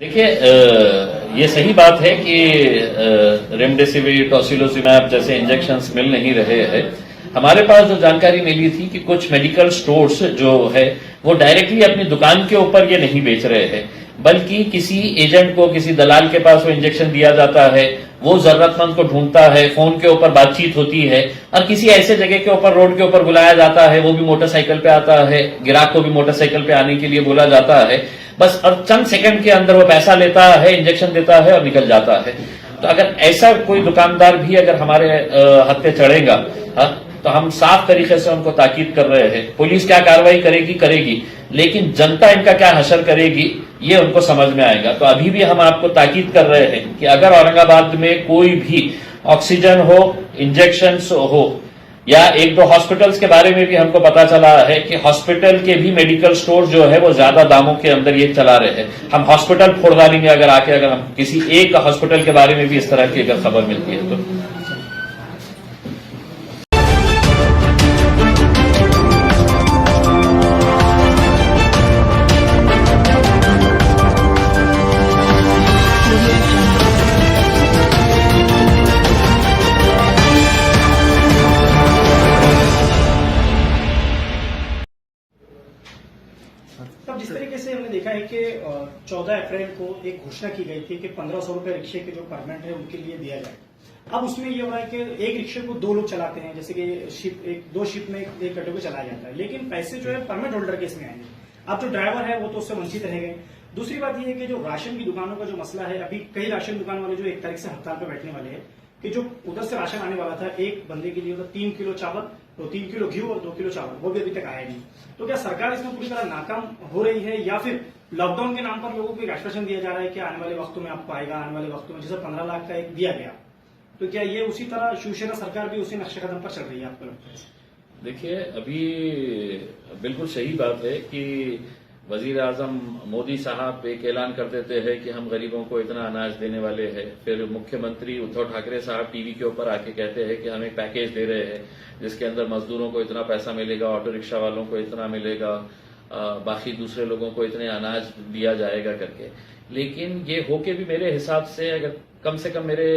देखिए, ये सही बात है कि रेमडेसिविर, टोसिलोसिमैब जैसे इंजेक्शंस मिल नहीं रहे हैं। हमारे पास जो जानकारी मिली थी कि कुछ मेडिकल स्टोर्स जो है वो डायरेक्टली अपनी दुकान के ऊपर ये नहीं बेच रहे हैं, बल्कि किसी एजेंट को, किसी दलाल के पास वो इंजेक्शन दिया जाता है, वो जरूरतमंद को ढूंढता है, फोन के ऊपर बातचीत होती है और किसी ऐसे जगह के ऊपर, रोड के ऊपर बुलाया जाता है, वो भी मोटरसाइकिल पे आता है, ग्राहक को भी मोटरसाइकिल पे आने के लिए बोला जाता है बस, और चंद सेकंड के अंदर वो पैसा लेता है, इंजेक्शन देता है और निकल जाता है। तो अगर ऐसा कोई दुकानदार भी अगर हमारे हाथ पे चढ़ेगा, तो हम साफ तरीके से उनको ताकीद कर रहे हैं। पुलिस क्या कार्रवाई करेगी, लेकिन जनता इनका क्या हशर करेगी ये उनको समझ में आएगा। तो अभी भी हम आपको ताकीद कर रहे हैं कि अगर औरंगाबाद में कोई भी ऑक्सीजन हो, इंजेक्शन हो, या एक दो हॉस्पिटल्स के बारे में भी हमको पता चला है कि हॉस्पिटल के भी मेडिकल स्टोर जो है वो ज्यादा दामों के अंदर ये चला रहे हैं, हम हॉस्पिटल फोड़ डालेंगे अगर हम किसी एक हॉस्पिटल के बारे में भी इस तरह की अगर खबर मिलती है तो। तब जिस तरीके से हमने देखा है कि 14 अप्रैल को एक घोषणा की गई थी कि 1500 रुपए रिक्शे के जो परमिट है उनके लिए दिया जाए। अब उसमें ये हो रहा है कि एक रिक्शे को 2 लोग चलाते हैं, जैसे कि दो शिप में एक कटे को चलाया जाता है, लेकिन पैसे जो है परमिट होल्डर के इसमें आएंगे। अब जो ड्राइवर है वो तो उससे वंचित रह गए। दूसरी बात यह है कि जो राशन की दुकानों का जो मसला है, अभी कई राशन दुकान वाले जो 1 तारीख से हड़ताल पर बैठने वाले हैं कि जो उधर से राशन आने वाला था एक बंदे के लिए, 3 किलो चावल, तो 3 किलो घी और 2 किलो चावल, वो भी अभी तक आया नहीं। तो क्या सरकार इसमें पूरी तरह नाकाम हो रही है, या फिर लॉकडाउन के नाम पर लोगों को एक आश्वासन दिया जा रहा है कि आने वाले वक्तों में आपको आएगा, आने वाले वक्तों में, जैसे 15 लाख का एक दिया गया, तो क्या ये उसी तरह शिवसेना सरकार भी उसी नक्शे कदम पर चल रही है, आपको लगता है? देखिए, अभी बिल्कुल सही बात है कि वजीर आजम मोदी साहब एक ऐलान कर देते हैं कि हम गरीबों को इतना अनाज देने वाले हैं, फिर मुख्यमंत्री उद्धव ठाकरे साहब टीवी के ऊपर आके कहते हैं कि हम एक पैकेज दे रहे हैं जिसके अंदर मजदूरों को इतना पैसा मिलेगा, ऑटो रिक्शा वालों को इतना मिलेगा, बाकी दूसरे लोगों को इतने अनाज दिया जाएगा करके। लेकिन ये होके भी मेरे हिसाब से, अगर कम से कम मेरे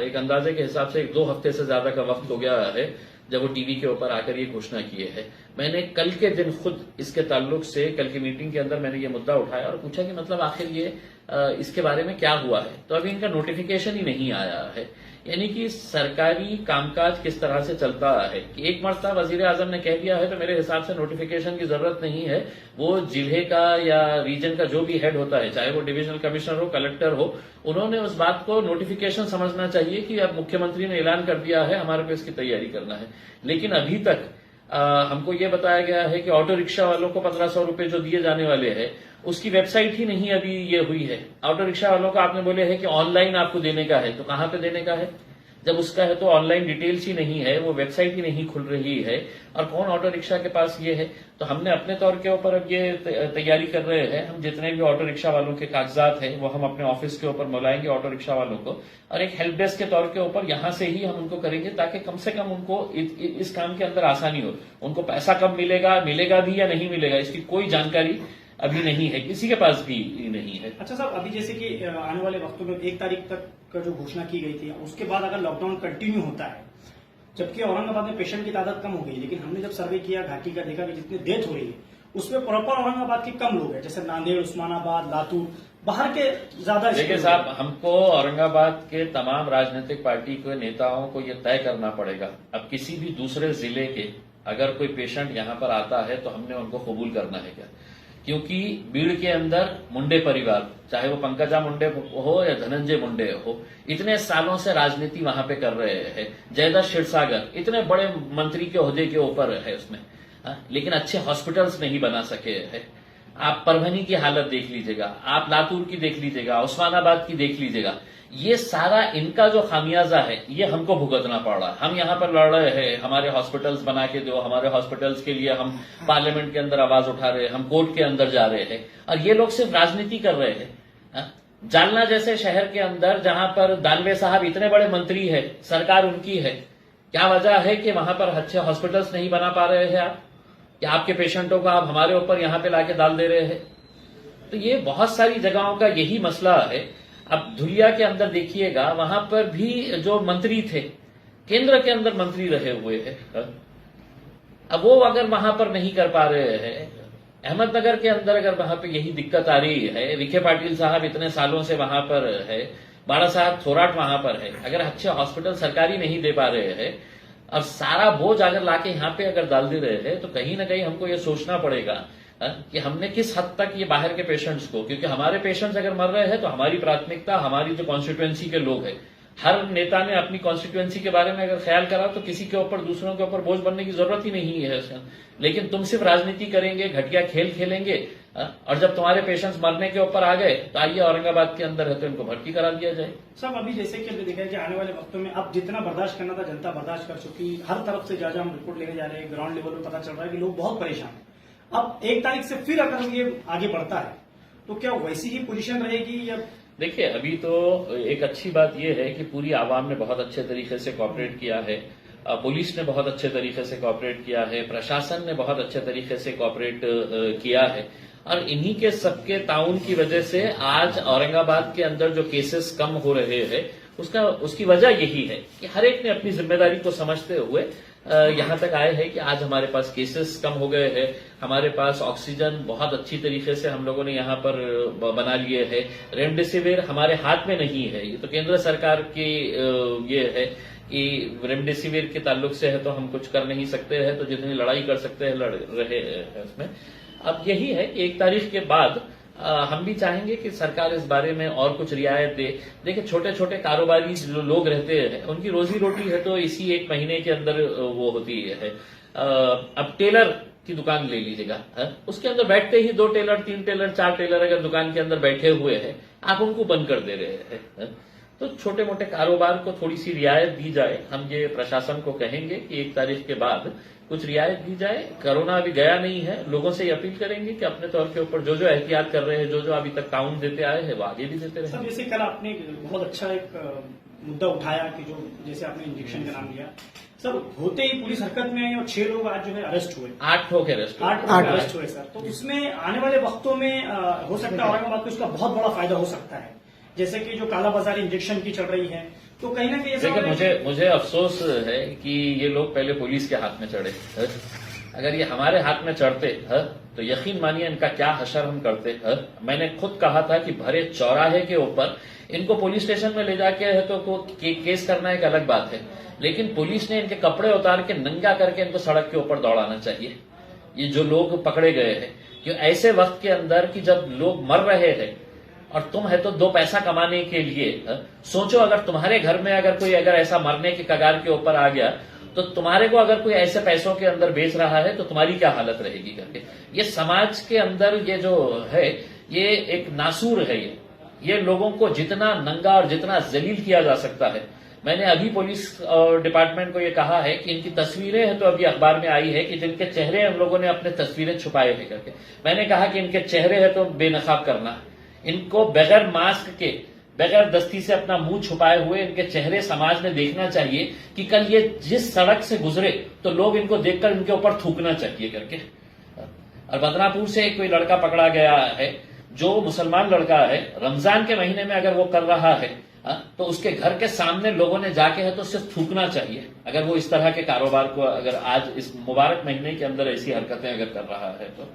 एक अंदाजे के हिसाब से 1-2 हफ्ते से ज्यादा का वक्त हो गया है जब वो टीवी के ऊपर आकर ये घोषणा किए है। मैंने कल के दिन खुद इसके ताल्लुक से, कल की मीटिंग के अंदर मैंने ये मुद्दा उठाया और पूछा कि मतलब आखिर ये इसके बारे में क्या हुआ है। तो अभी इनका नोटिफिकेशन ही नहीं आया है, यानी कि सरकारी कामकाज किस तरह से चलता है कि एक मर्तबा वजीर आजम ने कह दिया है तो मेरे हिसाब से नोटिफिकेशन की जरूरत नहीं है। वो जिले का या रीजन का जो भी हेड होता है, चाहे वो डिविजनल कमिश्नर हो, कलेक्टर हो, उन्होंने उस बात को नोटिफिकेशन समझना चाहिए कि अब मुख्यमंत्री ने ऐलान कर दिया है, हमारे को इसकी तैयारी करना है। लेकिन अभी तक हमको ये बताया गया है कि ऑटो रिक्शा वालों को 1500 रुपए जो दिए जाने वाले हैं उसकी वेबसाइट ही नहीं अभी ये हुई है। ऑटो रिक्शा वालों को आपने बोले है कि ऑनलाइन आपको देने का है, तो कहां पे देने का है? जब उसका है तो ऑनलाइन डिटेल्स ही नहीं है, वो वेबसाइट ही नहीं खुल रही है, और कौन ऑटो रिक्शा के पास ये है। तो हमने अपने तौर के ऊपर अब ये तैयारी कर रहे हैं, हम जितने भी ऑटो रिक्शा वालों के कागजात हैं वो हम अपने ऑफिस के ऊपर बुलाएंगे ऑटो रिक्शा वालों को, और एक हेल्प डेस्क के तौर के ऊपर यहां से ही हम उनको करेंगे ताकि कम से कम उनको इस काम के अंदर आसानी हो। उनको पैसा कब मिलेगा भी या नहीं मिलेगा, इसकी कोई जानकारी अभी नहीं है, किसी के पास भी नहीं है। अच्छा साहब, अभी जैसे कि आने वाले वक्तों में 1 तारीख तक का जो घोषणा की गई थी, उसके बाद अगर लॉकडाउन कंटिन्यू होता है, जबकि औरंगाबाद में पेशेंट की तादाद कम हो गई, लेकिन हमने जब सर्वे किया घाटी का, देखा कि जितनी डेथ हो रही है उसमें प्रॉपर औरंगाबाद के कम लोग हैं, जैसे नांदेड़, उस्मानाबाद, लातूर, बाहर के ज्यादा। देखिए साहब, हमको औरंगाबाद के तमाम राजनीतिक पार्टी के नेताओं को यह तय करना पड़ेगा, अब किसी भी दूसरे जिले के अगर कोई पेशेंट यहां पर आता है तो हमने उनको कबूल करना है क्या? क्योंकि बीड़ के अंदर मुंडे परिवार, चाहे वो पंकजा मुंडे हो या धनंजय मुंडे हो, इतने सालों से राजनीति वहां पे कर रहे हैं। जयदत्त क्षीरसागर इतने बड़े मंत्री के ओहदे के ऊपर है उसमें, लेकिन अच्छे हॉस्पिटल्स नहीं बना सके है। आप परभनी की हालत देख लीजिएगा, आप लातूर की देख लीजिएगा, उस्मानाबाद की देख लीजिएगा, ये सारा इनका जो खामियाजा है ये हमको भुगतना पड़ रहा है। हम यहाँ पर लड़ रहे हैं, हमारे हॉस्पिटल्स बना के दो, हमारे हॉस्पिटल्स के लिए हम पार्लियामेंट के अंदर आवाज उठा रहे हैं, हम कोर्ट के अंदर जा रहे हैं, और ये लोग सिर्फ राजनीति कर रहे हैं। जालना जैसे शहर के अंदर जहां पर दानवे साहब इतने बड़े मंत्री है, सरकार उनकी है, क्या वजह है कि वहां पर अच्छे हॉस्पिटल्स नहीं बना पा रहे हैं आप? क्या आपके पेशेंटों को आप हमारे ऊपर यहां पे लाके डाल दे रहे हैं? तो ये बहुत सारी जगहों का यही मसला है। अब धुलिया के अंदर देखिएगा, वहां पर भी जो मंत्री थे, केंद्र के अंदर मंत्री रहे हुए हैं, अब वो अगर वहां पर नहीं कर पा रहे हैं, अहमदनगर के अंदर अगर वहां पे यही दिक्कत आ रही है, विखे पाटिल साहब इतने सालों से वहां पर है, बाड़ा साहब थोराट वहां पर है, अगर अच्छे हॉस्पिटल सरकारी नहीं दे पा रहे हैं, अब सारा बोझ अगर लाके यहाँ पे अगर डाल दे रहे हैं, तो कहीं ना कहीं हमको ये सोचना पड़ेगा कि हमने किस हद तक ये बाहर के पेशेंट्स को, क्योंकि हमारे पेशेंट्स अगर मर रहे हैं तो हमारी प्राथमिकता हमारी जो कॉन्स्टिट्यूएंसी के लोग हैं, हर नेता ने अपनी कॉन्स्टिट्यूएंसी के बारे में अगर ख्याल करा तो किसी के ऊपर, दूसरों के ऊपर बोझ बनने की जरूरत ही नहीं है। लेकिन तुम सिर्फ राजनीति करेंगे, घटिया खेल खेलेंगे, और जब तुम्हारे पेशेंट्स मरने के ऊपर आ गए तो आइए औरंगाबाद के अंदर है तो इनको भर्ती करा दिया जाए। सब अभी जैसे कि हमने देखा है कि आने वाले वक्तों में अब जितना बर्दाश्त करना था जनता बर्दाश्त कर चुकी, हर तरफ से जहाँ हम रिपोर्ट लेने जा रहे हैं, ग्राउंड लेवल पर पता चल रहा है कि लोग बहुत परेशान हैं। अब 1 तारीख से फिर अगर ये आगे बढ़ता है तो क्या वैसी ही पोजीशन रहेगी या? देखिए, अभी तो एक अच्छी बात यह है कि पूरी आवाम ने बहुत अच्छे तरीके से कोऑपरेट किया है, पुलिस ने बहुत अच्छे तरीके से कोऑपरेट किया है, प्रशासन ने बहुत अच्छे तरीके से कोऑपरेट किया है, और इन्हीं के सबके ताउन की वजह से आज औरंगाबाद के अंदर जो केसेस कम हो रहे हैं उसकी वजह यही है कि हर एक ने अपनी जिम्मेदारी को समझते हुए यहां तक आए हैं कि आज हमारे पास केसेस कम हो गए हैं, हमारे पास ऑक्सीजन बहुत अच्छी तरीके से हम लोगों ने यहां पर बना लिए है, रेमडेसिविर हमारे हाथ में नहीं है, ये तो केंद्र सरकार की ये है कि रेमडेसिविर के ताल्लुक से है तो हम कुछ कर नहीं सकते हैं, तो जितनी लड़ाई कर सकते हैं लड़ रहे हैं उसमें। अब यही है कि 1 तारीख के बाद हम भी चाहेंगे कि सरकार इस बारे में और कुछ रियायत दे। देखिए, छोटे छोटे कारोबारी जो लोग रहते हैं उनकी रोजी रोटी है तो इसी 1 महीने के अंदर वो होती है। अब टेलर की दुकान ले लीजिएगा, उसके अंदर बैठते ही 2 टेलर, 3 टेलर, 4 टेलर अगर दुकान के अंदर बैठे हुए हैं, आप उनको बंद कर दे रहे हैं। तो छोटे मोटे कारोबार को थोड़ी सी रियायत दी जाए। हम ये प्रशासन को कहेंगे कि 1 तारीख के बाद कुछ रियायत दी जाए। कोरोना अभी गया नहीं है, लोगों से ये अपील करेंगे कि अपने तौर के ऊपर जो जो एहतियात कर रहे हैं, जो जो अभी तक ताउन देते आए हैं, वो आगे भी देते रहे। सर, जैसे कल आपने बहुत अच्छा एक मुद्दा उठाया कि जो जैसे आपने इंजेक्शन का नाम लिया, सर होते ही पुलिस हरकत में आई और 6 लोग आज जो है अरेस्ट हुए, 8 लोग अरेस्ट हुए। 8 लोग अरेस्ट हुए सर। तो उसमें आने वाले वक्तों में हो सकता है औरंगाबाद को इसका बहुत बड़ा फायदा हो सकता है, जैसे कि जो कालाबाजारी इंजेक्शन की चल रही है, तो कहीं ना कहीं ऐसा देखिए, मुझे अफसोस है कि ये लोग पहले पुलिस के हाथ में चढ़े। अगर ये हमारे हाथ में चढ़ते तो यकीन मानिए इनका क्या हशर हम करते। मैंने खुद कहा था कि भरे चौराहे के ऊपर इनको पुलिस स्टेशन में ले जाके है तो केस करना एक अलग बात है, लेकिन पुलिस ने इनके कपड़े उतार के नंगा करके इनको सड़क के ऊपर दौड़ाना चाहिए। ये जो लोग पकड़े गए हैं, कि ऐसे वक्त के अंदर कि जब लोग मर रहे हैं और तुम है तो 2 पैसा कमाने के लिए, सोचो अगर तुम्हारे घर में अगर ऐसा मरने के कगार के ऊपर आ गया तो तुम्हारे को अगर कोई ऐसे पैसों के अंदर बेच रहा है तो तुम्हारी क्या हालत रहेगी करके। ये समाज के अंदर ये जो है ये एक नासूर है। ये लोगों को जितना नंगा और जितना जलील किया जा सकता है। मैंने अभी पुलिस डिपार्टमेंट को ये कहा है कि इनकी तस्वीरें हैं तो अभी अखबार में आई है कि जिनके चेहरे हम लोगों ने अपने तस्वीरें छुपाए हैं करके, मैंने कहा कि इनके चेहरे है तो बेनकाब करना, इनको बगैर मास्क के, बगैर दस्ती से अपना मुंह छुपाए हुए इनके चेहरे समाज ने देखना चाहिए कि कल ये जिस सड़क से गुजरे तो लोग इनको देखकर इनके ऊपर थूकना चाहिए करके। और बदनापुर से कोई लड़का पकड़ा गया है जो मुसलमान लड़का है, रमजान के महीने में अगर वो कर रहा है तो उसके घर के सामने लोगों ने जाके है तो सिर्फ थूकना चाहिए अगर वो इस तरह के कारोबार को अगर आज इस मुबारक महीने के अंदर ऐसी हरकतें अगर कर रहा है तो।